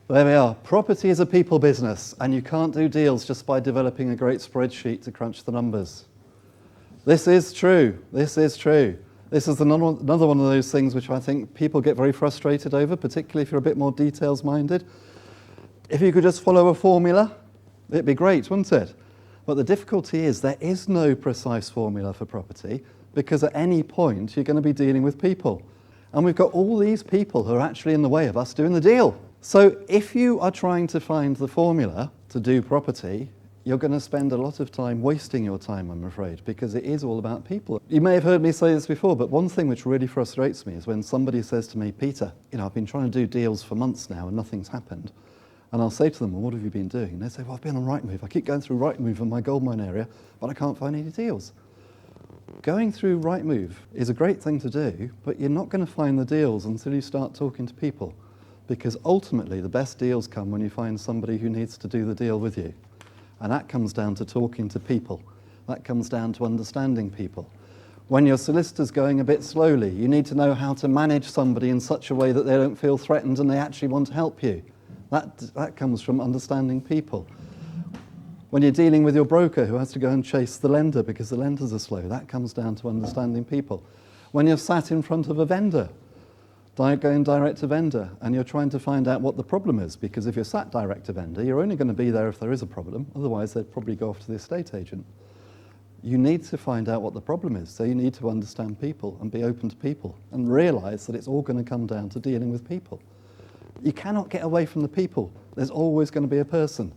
There we are. Property is a people business, and you can't do deals just by developing a great spreadsheet to crunch the numbers. This is true. This is true. This is another one of those things which I think people get very frustrated over, particularly if you're a bit more details-minded. If you could just follow a formula, it'd be great, wouldn't it? But the difficulty is there is no precise formula for property, because at any point you're going to be dealing with people. And we've got all these people who are actually in the way of us doing the deal. So if you are trying to find the formula to do property, you're going to spend a lot of time wasting your time, I'm afraid, because it is all about people. You may have heard me say this before, but one thing which really frustrates me is when somebody says to me, Peter, I've been trying to do deals for months now and nothing's happened. And I'll say to them, well, what have you been doing? And they say, well, I've been on Rightmove. I keep going through Rightmove in my goldmine area, but I can't find any deals. Going through Rightmove is a great thing to do, but you're not going to find the deals until you start talking to people. Because ultimately, the best deals come when you find somebody who needs to do the deal with you. And that comes down to talking to people. That comes down to understanding people. When your solicitor's going a bit slowly, you need to know how to manage somebody in such a way that they don't feel threatened and they actually want to help you. That comes from understanding people. When you're dealing with your broker who has to go and chase the lender because the lenders are slow, that comes down to understanding people. When you're sat in front of a vendor, going direct to vendor, and you're trying to find out what the problem is, because if you're sat direct to vendor, you're only going to be there if there is a problem, otherwise they'd probably go off to the estate agent. You need to find out what the problem is, so you need to understand people and be open to people and realise that it's all going to come down to dealing with people. You cannot get away from the people. There's always going to be a person.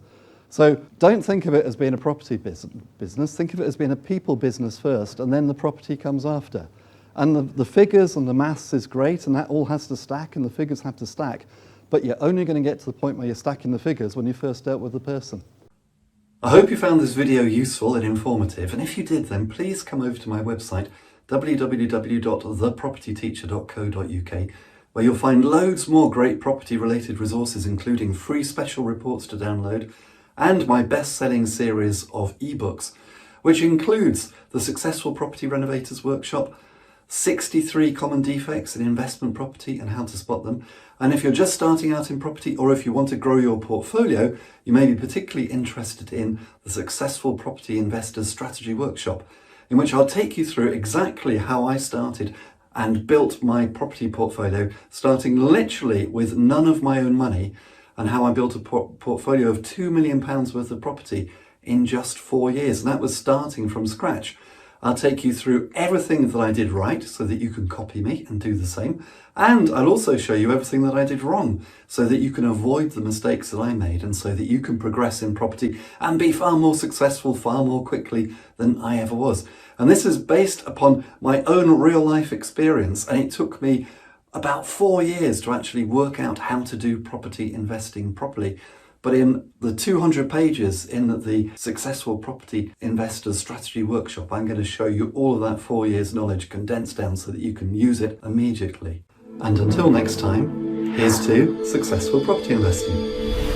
So don't think of it as being a property business, think of it as being a people business first, and then the property comes after. And the figures and the maths is great, and that all has to stack, and the figures have to stack, but you're only going to get to the point where you're stacking the figures when you first dealt with the person. I hope you found this video useful and informative, and if you did, then please come over to my website, www.thepropertyteacher.co.uk, where you'll find loads more great property-related resources, including free special reports to download, and my best-selling series of ebooks, which includes the Successful Property Renovators Workshop, 63 common defects in investment property and how to spot them. And if you're just starting out in property, or if you want to grow your portfolio, you may be particularly interested in the Successful Property Investors Strategy Workshop, in which I'll take you through exactly how I started and built my property portfolio, starting literally with none of my own money, and how I built a portfolio of £2 million worth of property in just 4 years. And that was starting from scratch. I'll take you through everything that I did right so that you can copy me and do the same. And I'll also show you everything that I did wrong so that you can avoid the mistakes that I made, and so that you can progress in property and be far more successful far more quickly than I ever was. And this is based upon my own real life experience, and it took me about 4 years to actually work out how to do property investing properly. But in the 200 pages in the Successful Property Investors Strategy Workshop, I'm going to show you all of that 4 years knowledge condensed down so that you can use it immediately. And until next time, here's to successful property investing.